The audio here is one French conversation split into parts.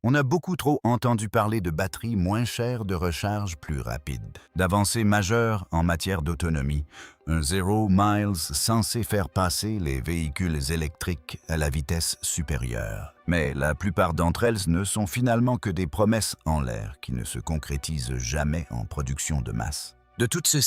On a beaucoup trop entendu parler de batteries moins chères, de recharge plus rapide, d'avancées majeures en matière d'autonomie, un zero miles censé faire passer les véhicules électriques à la vitesse supérieure. Mais la plupart d'entre elles ne sont finalement que des promesses en l'air qui ne se concrétisent jamais en production de masse. De toutes ces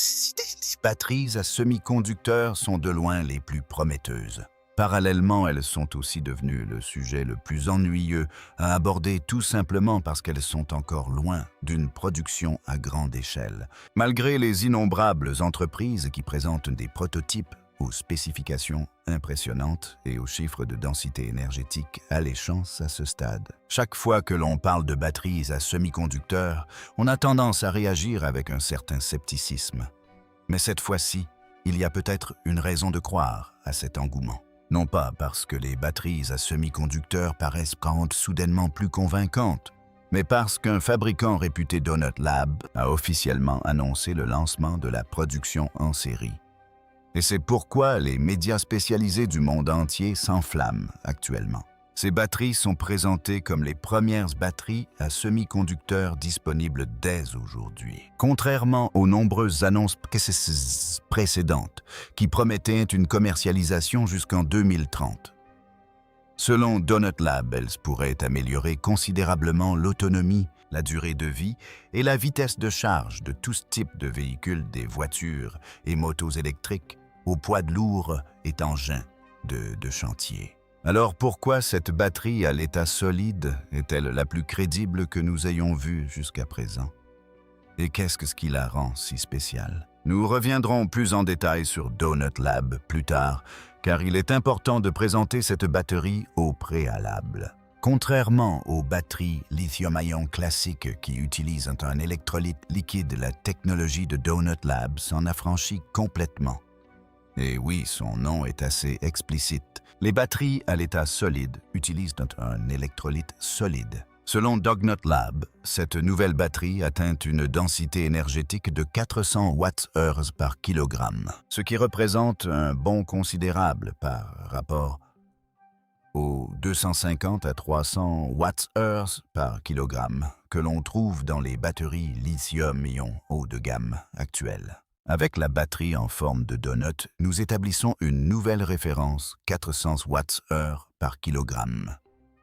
batteries à semi-conducteurs sont de loin les plus prometteuses. Parallèlement, elles sont aussi devenues le sujet le plus ennuyeux à aborder tout simplement parce qu'elles sont encore loin d'une production à grande échelle. Malgré les innombrables entreprises qui présentent des prototypes aux spécifications impressionnantes et aux chiffres de densité énergétique alléchants à ce stade. Chaque fois que l'on parle de batteries à semi-conducteurs, on a tendance à réagir avec un certain scepticisme. Mais cette fois-ci, il y a peut-être une raison de croire à cet engouement. Non pas parce que les batteries à semi-conducteurs paraissent rendre soudainement plus convaincantes, mais parce qu'un fabricant réputé Donut Lab a officiellement annoncé le lancement de la production en série. Et c'est pourquoi les médias spécialisés du monde entier s'enflamment actuellement. Ces batteries sont présentées comme les premières batteries à semi-conducteurs disponibles dès aujourd'hui. Contrairement aux nombreuses annonces précédentes qui promettaient une commercialisation jusqu'en 2030. Selon Donut Lab, elles pourraient améliorer considérablement l'autonomie, la durée de vie et la vitesse de charge de tout type de véhicules, des voitures et motos électriques, aux poids lourds et engins de chantier. Alors pourquoi cette batterie à l'état solide est-elle la plus crédible que nous ayons vue jusqu'à présent? Et qu'est-ce qui la rend si spéciale? Nous reviendrons plus en détail sur Donut Lab plus tard, car il est important de présenter cette batterie au préalable. Contrairement aux batteries lithium-ion classiques qui utilisent un électrolyte liquide, la technologie de Donut Lab s'en affranchit complètement. Et oui, son nom est assez explicite. Les batteries à l'état solide utilisent un électrolyte solide. Selon Donut Lab, cette nouvelle batterie atteint une densité énergétique de 400 Wh par kilogramme, ce qui représente un bond considérable par rapport aux 250 à 300 Wh par kilogramme que l'on trouve dans les batteries lithium-ion haut de gamme actuelles. Avec la batterie en forme de donut, nous établissons une nouvelle référence, 400 Wh par kilogramme.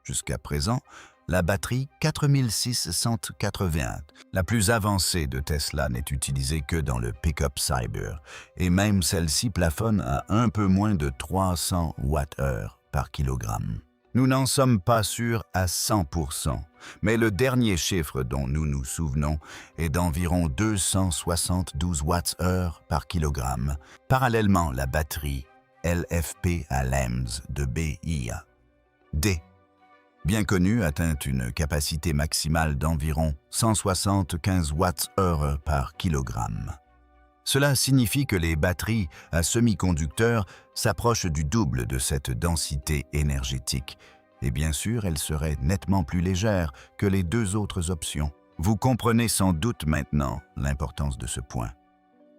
Jusqu'à présent, la batterie 4680, la plus avancée de Tesla, n'est utilisée que dans le pick-up Cyber, et même celle-ci plafonne à un peu moins de 300 Wh par kilogramme. Nous n'en sommes pas sûrs à 100%, mais le dernier chiffre dont nous nous souvenons est d'environ 272 Wh par kilogramme. Parallèlement, la batterie LFP à LEMS de BIA D, bien connue, atteint une capacité maximale d'environ 175 Wh par kilogramme. Cela signifie que les batteries à semi-conducteurs s'approchent du double de cette densité énergétique. Et bien sûr, elles seraient nettement plus légères que les deux autres options. Vous comprenez sans doute maintenant l'importance de ce point.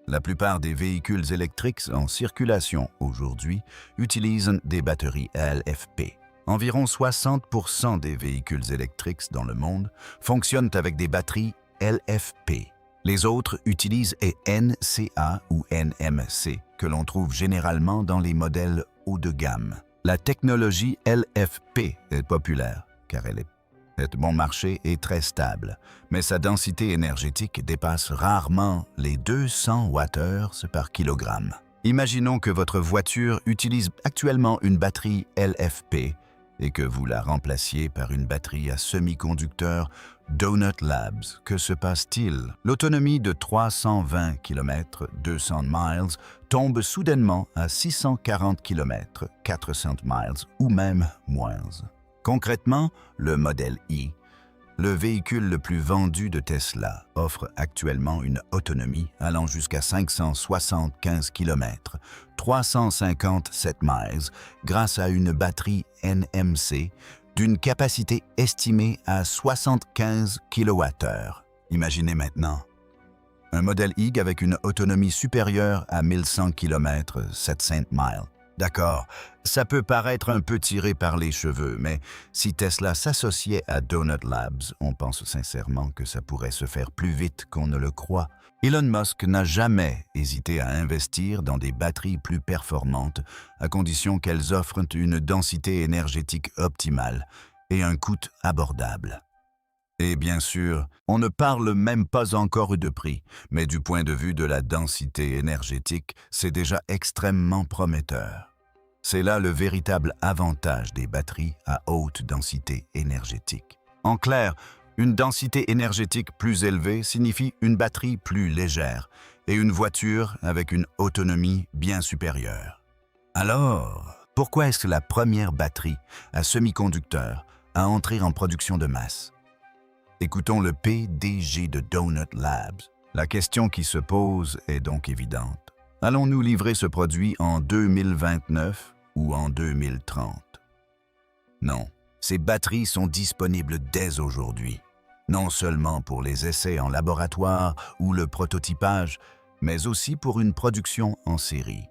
La plupart des véhicules électriques en circulation aujourd'hui utilisent des batteries LFP. Environ 60% des véhicules électriques dans le monde fonctionnent avec des batteries LFP. Les autres utilisent NCA ou NMC, que l'on trouve généralement dans les modèles haut de gamme. La technologie LFP est populaire, car elle est bon marché et très stable, mais sa densité énergétique dépasse rarement les 200 Wh par kilogramme. Imaginons que votre voiture utilise actuellement une batterie LFP et que vous la remplaciez par une batterie à semi-conducteur Donut Labs. Que se passe-t-il? L'autonomie de 320 km, 200 miles, tombe soudainement à 640 km, 400 miles ou même moins. Concrètement, le modèle i, le véhicule le plus vendu de Tesla, offre actuellement une autonomie allant jusqu'à 575 km, 357 miles, grâce à une batterie NMC d'une capacité estimée à 75 kWh. Imaginez maintenant un modèle IG avec une autonomie supérieure à 1100 km, 700 miles. D'accord, ça peut paraître un peu tiré par les cheveux, mais si Tesla s'associait à Donut Labs, on pense sincèrement que ça pourrait se faire plus vite qu'on ne le croit. Elon Musk n'a jamais hésité à investir dans des batteries plus performantes, à condition qu'elles offrent une densité énergétique optimale et un coût abordable. Et bien sûr, on ne parle même pas encore de prix, mais du point de vue de la densité énergétique, c'est déjà extrêmement prometteur. C'est là le véritable avantage des batteries à haute densité énergétique. En clair, une densité énergétique plus élevée signifie une batterie plus légère et une voiture avec une autonomie bien supérieure. Alors, pourquoi est-ce la première batterie à semi-conducteur à entrer en production de masse? Écoutons le PDG de Donut Labs. La question qui se pose est donc évidente. Allons-nous livrer ce produit en 2029 ou en 2030? Non, ces batteries sont disponibles dès aujourd'hui. Non seulement pour les essais en laboratoire ou le prototypage, mais aussi pour une production en série.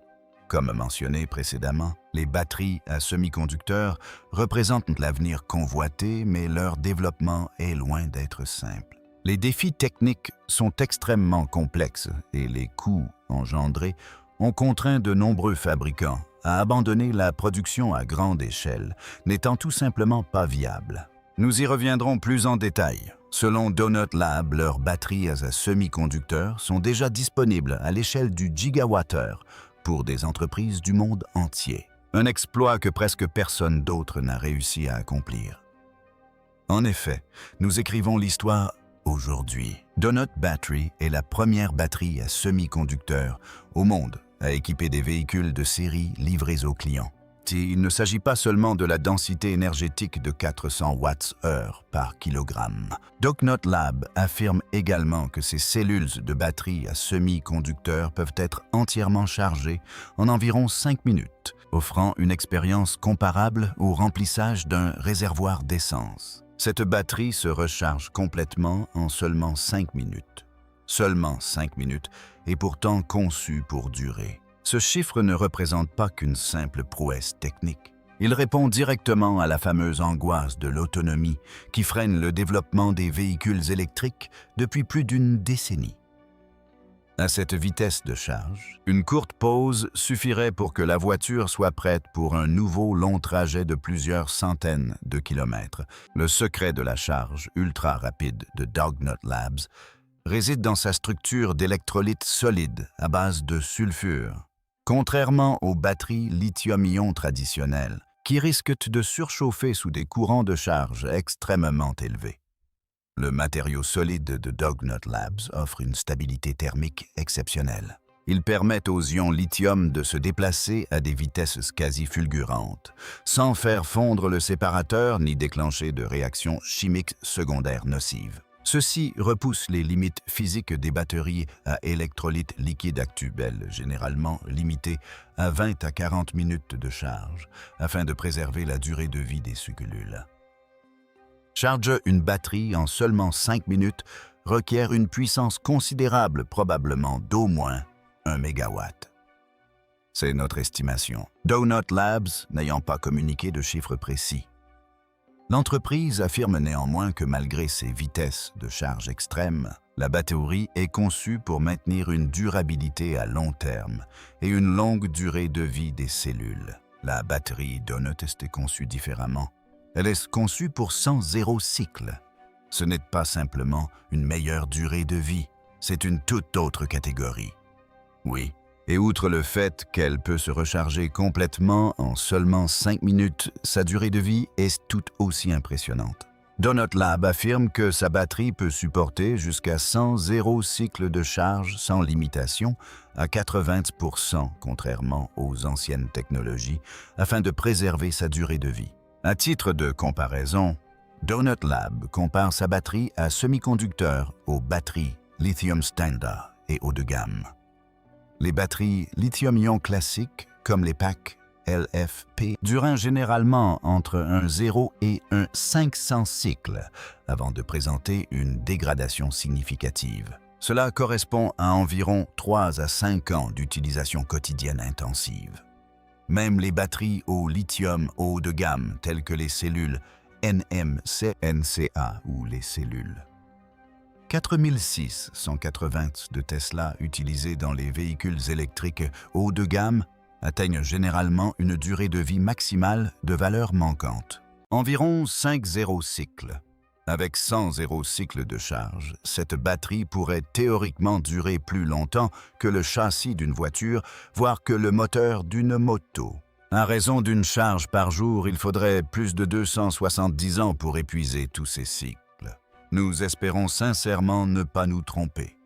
Comme mentionné précédemment, les batteries à semi-conducteurs représentent l'avenir convoité, mais leur développement est loin d'être simple. Les défis techniques sont extrêmement complexes et les coûts engendrés ont contraint de nombreux fabricants à abandonner la production à grande échelle, n'étant tout simplement pas viable. Nous y reviendrons plus en détail. Selon Donut Lab, leurs batteries à semi-conducteurs sont déjà disponibles à l'échelle du gigawattheure pour des entreprises du monde entier. Un exploit que presque personne d'autre n'a réussi à accomplir. En effet, nous écrivons l'histoire aujourd'hui. Donut Battery est la première batterie à semi-conducteur au monde à équiper des véhicules de série livrés aux clients. Il ne s'agit pas seulement de la densité énergétique de 400 watts-heure par kilogramme. Donut Lab affirme également que ces cellules de batterie à semi-conducteur peuvent être entièrement chargées en environ 5 minutes, offrant une expérience comparable au remplissage d'un réservoir d'essence. Cette batterie se recharge complètement en seulement 5 minutes. Seulement 5 minutes est pourtant conçue pour durer. Ce chiffre ne représente pas qu'une simple prouesse technique. Il répond directement à la fameuse angoisse de l'autonomie qui freine le développement des véhicules électriques depuis plus d'une décennie. À cette vitesse de charge, une courte pause suffirait pour que la voiture soit prête pour un nouveau long trajet de plusieurs centaines de kilomètres. Le secret de la charge ultra rapide de Donut Labs réside dans sa structure d'électrolyte solide à base de sulfure. Contrairement aux batteries lithium-ion traditionnelles, qui risquent de surchauffer sous des courants de charge extrêmement élevés. Le matériau solide de Donut Labs offre une stabilité thermique exceptionnelle. Il permet aux ions lithium de se déplacer à des vitesses quasi fulgurantes, sans faire fondre le séparateur ni déclencher de réactions chimiques secondaires nocives. Ceci repousse les limites physiques des batteries à électrolyte liquide actuelles, généralement limitées à 20 à 40 minutes de charge, afin de préserver la durée de vie des cellules. Charger une batterie en seulement 5 minutes requiert une puissance considérable, probablement d'au moins 1 mégawatt. C'est notre estimation. Donut Labs n'ayant pas communiqué de chiffres précis. L'entreprise affirme néanmoins que malgré ses vitesses de charge extrêmes, la batterie est conçue pour maintenir une durabilité à long terme et une longue durée de vie des cellules. La batterie Donut est conçue différemment. Elle est conçue pour 100 cycles. Ce n'est pas simplement une meilleure durée de vie, c'est une toute autre catégorie. Oui. Et outre le fait qu'elle peut se recharger complètement en seulement 5 minutes, sa durée de vie est tout aussi impressionnante. Donut Lab affirme que sa batterie peut supporter jusqu'à 100 cycles de charge sans limitation à 80%, contrairement aux anciennes technologies, afin de préserver sa durée de vie. À titre de comparaison, Donut Lab compare sa batterie à semi-conducteur aux batteries lithium standard et haut de gamme. Les batteries lithium-ion classiques, comme les packs LFP, durent généralement entre un 0 et un 500 cycles avant de présenter une dégradation significative. Cela correspond à environ 3 à 5 ans d'utilisation quotidienne intensive. Même les batteries au lithium haut de gamme, telles que les cellules NMC-NCA ou les cellules 4680 de Tesla utilisées dans les véhicules électriques haut de gamme atteignent généralement une durée de vie maximale de valeur manquante. Environ 5 cycles. Avec 100 cycles de charge, cette batterie pourrait théoriquement durer plus longtemps que le châssis d'une voiture, voire que le moteur d'une moto. À raison d'une charge par jour, il faudrait plus de 270 ans pour épuiser tous ces cycles. Nous espérons sincèrement ne pas nous tromper.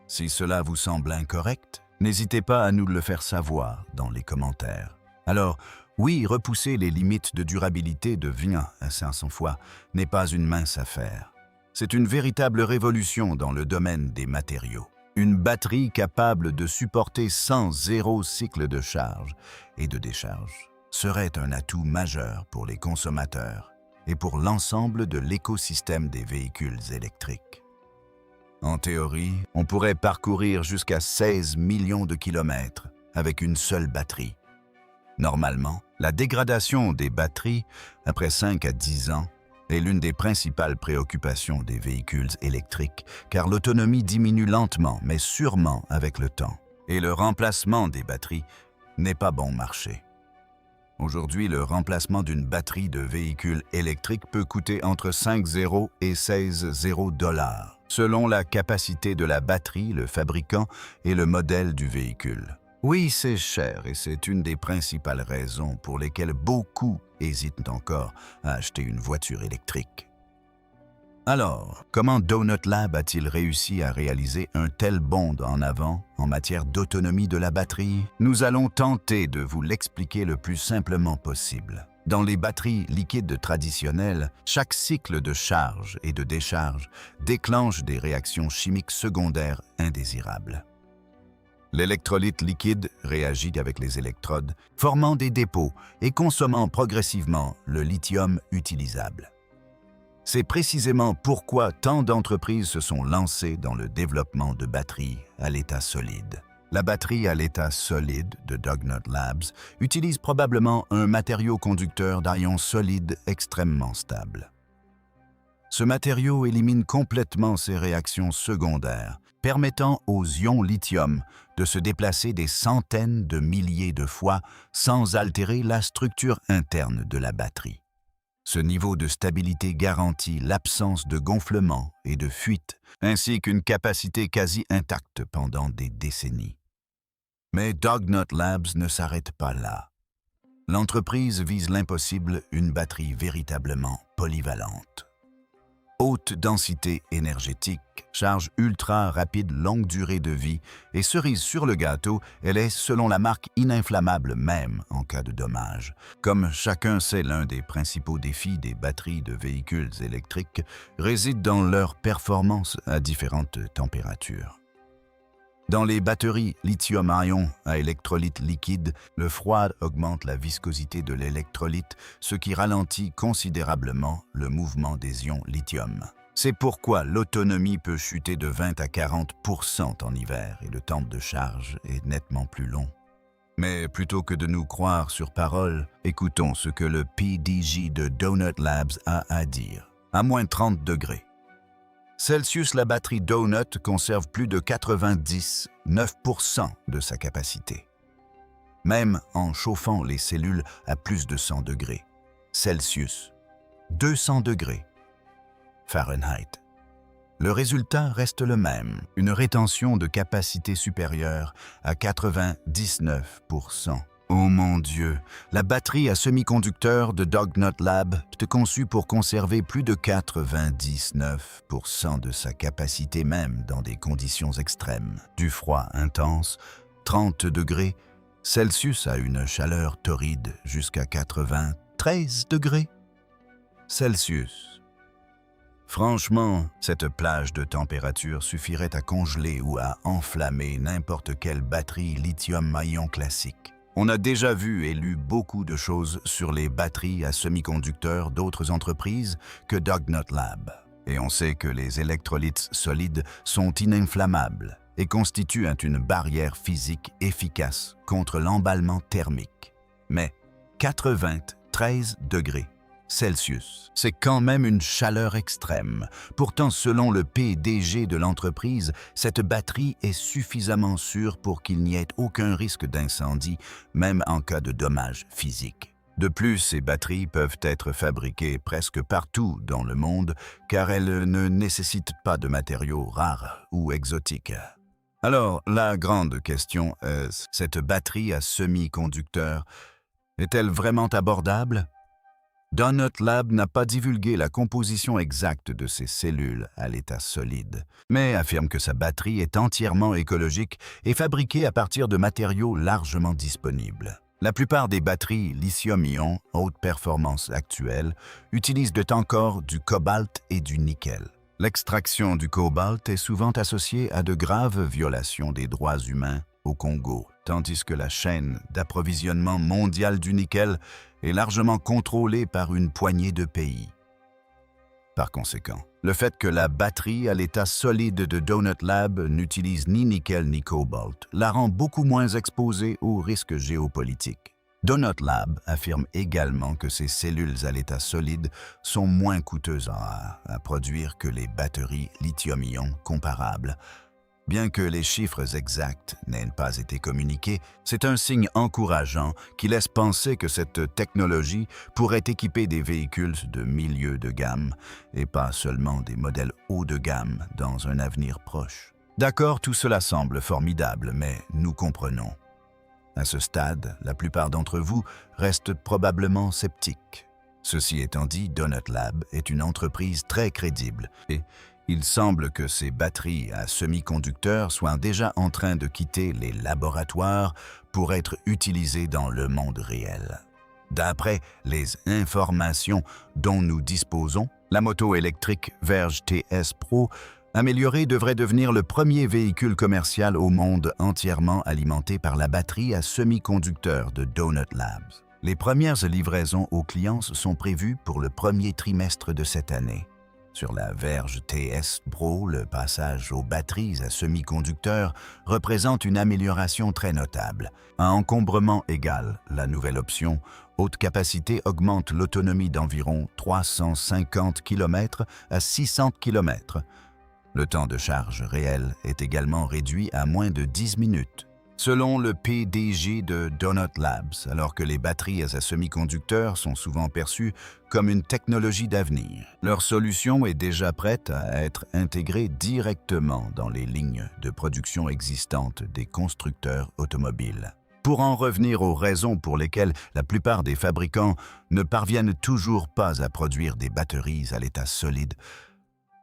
Si cela vous semble incorrect, n'hésitez pas à nous le faire savoir dans les commentaires. Alors, oui, repousser les limites de durabilité de vie à 500 fois n'est pas une mince affaire. C'est une véritable révolution dans le domaine des matériaux. Une batterie capable de supporter 100 cycles de charge et de décharge serait un atout majeur pour les consommateurs et pour l'ensemble de l'écosystème des véhicules électriques. En théorie, on pourrait parcourir jusqu'à 16 millions de kilomètres avec une seule batterie. Normalement, la dégradation des batteries après 5 à 10 ans est l'une des principales préoccupations des véhicules électriques, car l'autonomie diminue lentement mais sûrement avec le temps, et le remplacement des batteries n'est pas bon marché. Aujourd'hui, le remplacement d'une batterie de véhicule électrique peut coûter entre 5 et 16 dollars, selon la capacité de la batterie, le fabricant et le modèle du véhicule. Oui, c'est cher et c'est une des principales raisons pour lesquelles beaucoup hésitent encore à acheter une voiture électrique. Alors, comment Donut Lab a-t-il réussi à réaliser un tel bond en avant en matière d'autonomie de la batterie? Nous allons tenter de vous l'expliquer le plus simplement possible. Dans les batteries liquides traditionnelles, chaque cycle de charge et de décharge déclenche des réactions chimiques secondaires indésirables. L'électrolyte liquide réagit avec les électrodes, formant des dépôts et consommant progressivement le lithium utilisable. C'est précisément pourquoi tant d'entreprises se sont lancées dans le développement de batteries à l'état solide. La batterie à l'état solide de Dognut Labs utilise probablement un matériau conducteur d'ions solides extrêmement stable. Ce matériau élimine complètement ces réactions secondaires, permettant aux ions lithium de se déplacer des centaines de milliers de fois sans altérer la structure interne de la batterie. Ce niveau de stabilité garantit l'absence de gonflement et de fuite, ainsi qu'une capacité quasi intacte pendant des décennies. Mais Dognut Labs ne s'arrête pas là. L'entreprise vise l'impossible, une batterie véritablement polyvalente. Haute densité énergétique, charge ultra rapide, longue durée de vie et cerise sur le gâteau, elle est, selon la marque, ininflammable même en cas de dommage. Comme chacun sait, l'un des principaux défis des batteries de véhicules électriques réside dans leur performance à différentes températures. Dans les batteries lithium-ion à électrolyte liquide, le froid augmente la viscosité de l'électrolyte, ce qui ralentit considérablement le mouvement des ions lithium. C'est pourquoi l'autonomie peut chuter de 20 à 40% en hiver et le temps de charge est nettement plus long. Mais plutôt que de nous croire sur parole, écoutons ce que le PDG de Donut Labs a à dire. À moins 30 degrés Celsius, la batterie Donut conserve plus de 99% de sa capacité. Même en chauffant les cellules à plus de 100 degrés Celsius, 200 degrés Fahrenheit. Le résultat reste le même, une rétention de capacité supérieure à 99%. Oh mon Dieu, la batterie à semi-conducteur de Dognut Lab est conçue pour conserver plus de 99% de sa capacité même dans des conditions extrêmes. Du froid intense, 30 degrés Celsius à une chaleur torride jusqu'à 93 degrés Celsius. Franchement, cette plage de température suffirait à congeler ou à enflammer n'importe quelle batterie lithium-ion classique. On a déjà vu et lu beaucoup de choses sur les batteries à semi-conducteurs d'autres entreprises que Dognut Lab. Et on sait que les électrolytes solides sont ininflammables et constituent une barrière physique efficace contre l'emballement thermique. Mais 93 degrés Celsius, c'est quand même une chaleur extrême. Pourtant, selon le PDG de l'entreprise, cette batterie est suffisamment sûre pour qu'il n'y ait aucun risque d'incendie, même en cas de dommages physiques. De plus, ces batteries peuvent être fabriquées presque partout dans le monde, car elles ne nécessitent pas de matériaux rares ou exotiques. Alors, la grande question est, cette batterie à semi-conducteur est-elle vraiment abordable? Donut Lab n'a pas divulgué la composition exacte de ces cellules à l'état solide, mais affirme que sa batterie est entièrement écologique et fabriquée à partir de matériaux largement disponibles. La plupart des batteries lithium-ion haute performance actuelles utilisent encore du cobalt et du nickel. L'extraction du cobalt est souvent associée à de graves violations des droits humains au Congo, tandis que la chaîne d'approvisionnement mondiale du nickel est largement contrôlée par une poignée de pays. Par conséquent, le fait que la batterie à l'état solide de Donut Lab n'utilise ni nickel ni cobalt la rend beaucoup moins exposée aux risques géopolitiques. Donut Lab affirme également que ces cellules à l'état solide sont moins coûteuses à produire que les batteries lithium-ion comparables. Bien que les chiffres exacts n'aient pas été communiqués, c'est un signe encourageant qui laisse penser que cette technologie pourrait équiper des véhicules de milieu de gamme et pas seulement des modèles haut de gamme dans un avenir proche. D'accord, tout cela semble formidable, mais nous comprenons. À ce stade, la plupart d'entre vous restent probablement sceptiques. Ceci étant dit, Donut Lab est une entreprise très crédible et il semble que ces batteries à semi-conducteurs soient déjà en train de quitter les laboratoires pour être utilisées dans le monde réel. D'après les informations dont nous disposons, la moto électrique Verge TS Pro améliorée devrait devenir le premier véhicule commercial au monde entièrement alimenté par la batterie à semi-conducteurs de Donut Labs. Les premières livraisons aux clients sont prévues pour le premier trimestre de cette année. Sur la Verge TS Pro, le passage aux batteries à semi-conducteurs représente une amélioration très notable. À encombrement égal, la nouvelle option, haute capacité augmente l'autonomie d'environ 350 km à 600 km. Le temps de charge réel est également réduit à moins de 10 minutes. Selon le PDG de Donut Labs, alors que les batteries à semi-conducteurs sont souvent perçues comme une technologie d'avenir, leur solution est déjà prête à être intégrée directement dans les lignes de production existantes des constructeurs automobiles. Pour en revenir aux raisons pour lesquelles la plupart des fabricants ne parviennent toujours pas à produire des batteries à l'état solide,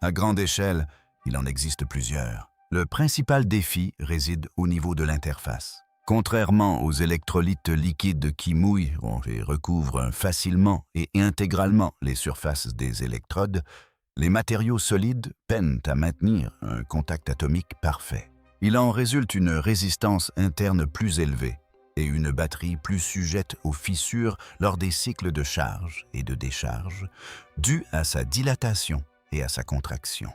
à grande échelle, il en existe plusieurs. Le principal défi réside au niveau de l'interface. Contrairement aux électrolytes liquides qui mouillent et recouvrent facilement et intégralement les surfaces des électrodes, les matériaux solides peinent à maintenir un contact atomique parfait. Il en résulte une résistance interne plus élevée et une batterie plus sujette aux fissures lors des cycles de charge et de décharge, dû à sa dilatation et à sa contraction.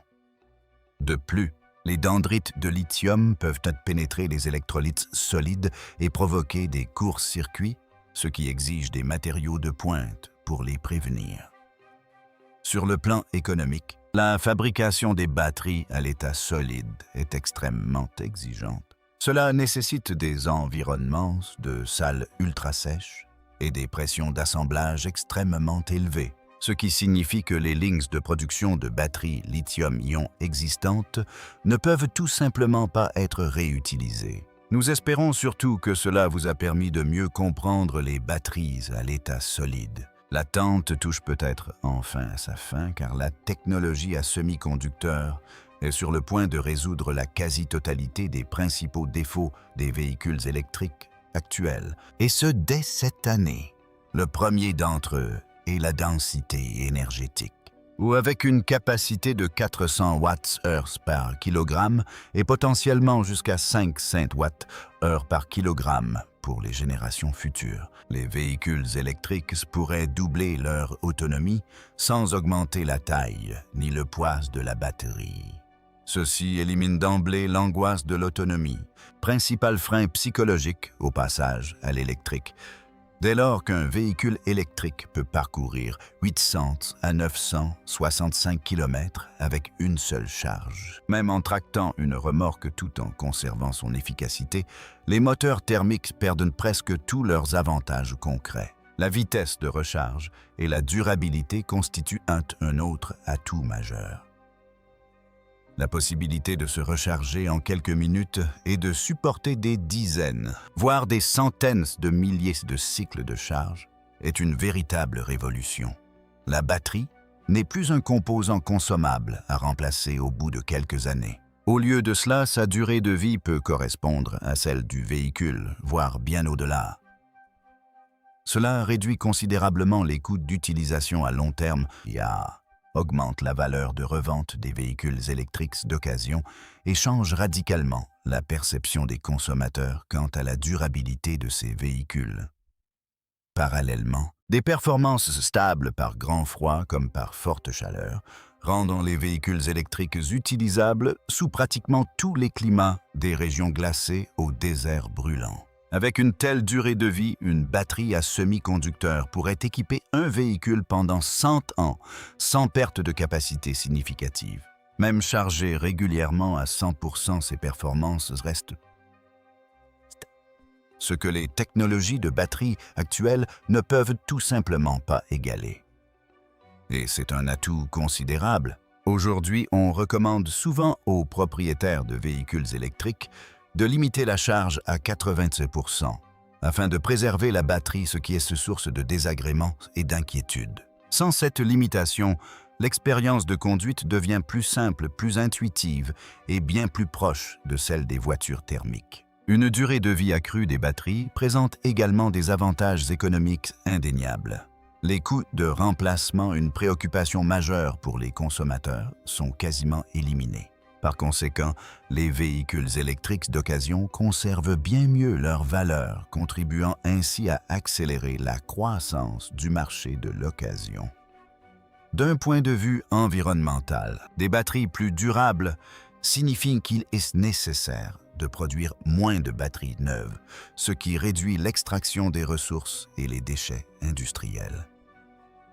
De plus, les dendrites de lithium peuvent pénétrer les électrolytes solides et provoquer des courts-circuits, ce qui exige des matériaux de pointe pour les prévenir. Sur le plan économique, la fabrication des batteries à l'état solide est extrêmement exigeante. Cela nécessite des environnements de salles ultra sèches et des pressions d'assemblage extrêmement élevées, ce qui signifie que les lignes de production de batteries lithium-ion existantes ne peuvent tout simplement pas être réutilisées. Nous espérons surtout que cela vous a permis de mieux comprendre les batteries à l'état solide. L'attente touche peut-être enfin à sa fin car la technologie à semi-conducteurs est sur le point de résoudre la quasi-totalité des principaux défauts des véhicules électriques actuels, et ce dès cette année. Le premier d'entre eux est la densité énergétique, ou avec une capacité de 400 Wh par kilogramme et potentiellement jusqu'à 500 Wh par kilogramme pour les générations futures. Les véhicules électriques pourraient doubler leur autonomie sans augmenter la taille ni le poids de la batterie. Ceci élimine d'emblée l'angoisse de l'autonomie, principal frein psychologique au passage à l'électrique. Dès lors qu'un véhicule électrique peut parcourir 800 à 965 km avec une seule charge. Même en tractant une remorque tout en conservant son efficacité, les moteurs thermiques perdent presque tous leurs avantages concrets. La vitesse de recharge et la durabilité constituent un autre atout majeur. La possibilité de se recharger en quelques minutes et de supporter des dizaines, voire des centaines de milliers de cycles de charge est une véritable révolution. La batterie n'est plus un composant consommable à remplacer au bout de quelques années. Au lieu de cela, sa durée de vie peut correspondre à celle du véhicule, voire bien au-delà. Cela réduit considérablement les coûts d'utilisation à long terme et augmente la valeur de revente des véhicules électriques d'occasion et change radicalement la perception des consommateurs quant à la durabilité de ces véhicules. Parallèlement, des performances stables par grand froid comme par forte chaleur, rendant les véhicules électriques utilisables sous pratiquement tous les climats, des régions glacées aux déserts brûlants. Avec une telle durée de vie, une batterie à semi-conducteur pourrait équiper un véhicule pendant 100 ans, sans perte de capacité significative. Même chargé régulièrement à 100%, ses performances restent ce que les technologies de batterie actuelles ne peuvent tout simplement pas égaler. Et c'est un atout considérable. Aujourd'hui, on recommande souvent aux propriétaires de véhicules électriques de limiter la charge à 85% afin de préserver la batterie, ce qui est source de désagréments et d'inquiétude. Sans cette limitation, l'expérience de conduite devient plus simple, plus intuitive et bien plus proche de celle des voitures thermiques. Une durée de vie accrue des batteries présente également des avantages économiques indéniables. Les coûts de remplacement, une préoccupation majeure pour les consommateurs, sont quasiment éliminés. Par conséquent, les véhicules électriques d'occasion conservent bien mieux leur valeur, contribuant ainsi à accélérer la croissance du marché de l'occasion. D'un point de vue environnemental, des batteries plus durables signifient qu'il est nécessaire de produire moins de batteries neuves, ce qui réduit l'extraction des ressources et les déchets industriels.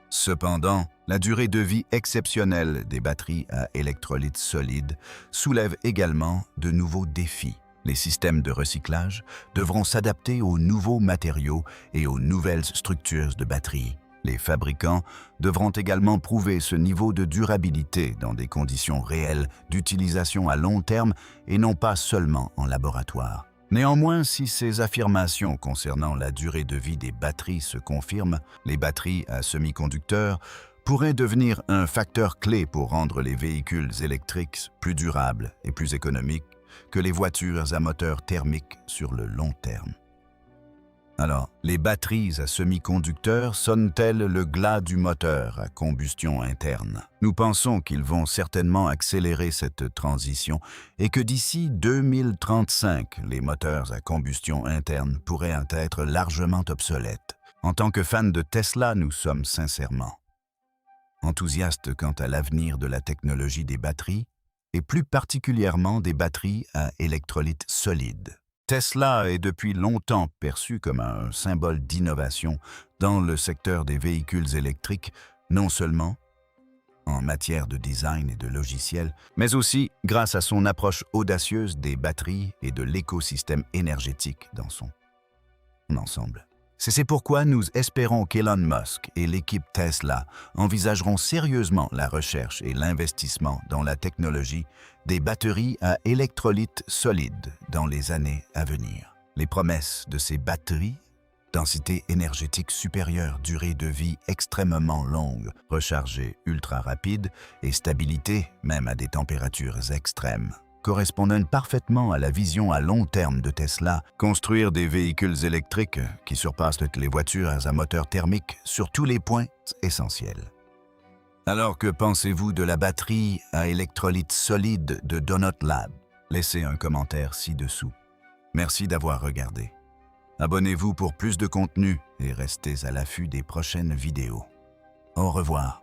Cependant, la durée de vie exceptionnelle des batteries à électrolyte solide soulève également de nouveaux défis. Les systèmes de recyclage devront s'adapter aux nouveaux matériaux et aux nouvelles structures de batteries. Les fabricants devront également prouver ce niveau de durabilité dans des conditions réelles d'utilisation à long terme et non pas seulement en laboratoire. Néanmoins, si ces affirmations concernant la durée de vie des batteries se confirment, les batteries à semi-conducteurs pourraient devenir un facteur clé pour rendre les véhicules électriques plus durables et plus économiques que les voitures à moteur thermique sur le long terme. Alors, les batteries à semi-conducteurs sonnent-elles le glas du moteur à combustion interne? Nous pensons qu'ils vont certainement accélérer cette transition et que d'ici 2035, les moteurs à combustion interne pourraient être largement obsolètes. En tant que fans de Tesla, nous sommes sincèrement enthousiastes quant à l'avenir de la technologie des batteries et plus particulièrement des batteries à électrolyte solide. Tesla est depuis longtemps perçu comme un symbole d'innovation dans le secteur des véhicules électriques, non seulement en matière de design et de logiciel, mais aussi grâce à son approche audacieuse des batteries et de l'écosystème énergétique dans son ensemble. C'est pourquoi nous espérons qu'Elon Musk et l'équipe Tesla envisageront sérieusement la recherche et l'investissement dans la technologie des batteries à électrolyte solide dans les années à venir. Les promesses de ces batteries, densité énergétique supérieure, durée de vie extrêmement longue, rechargée ultra rapide et stabilité même à des températures extrêmes, correspondent parfaitement à la vision à long terme de Tesla, construire des véhicules électriques qui surpassent les voitures à moteur thermique sur tous les points essentiels. Alors que pensez-vous de la batterie à électrolyte solide de Donut Lab? Laissez un commentaire ci-dessous. Merci d'avoir regardé. Abonnez-vous pour plus de contenu et restez à l'affût des prochaines vidéos. Au revoir.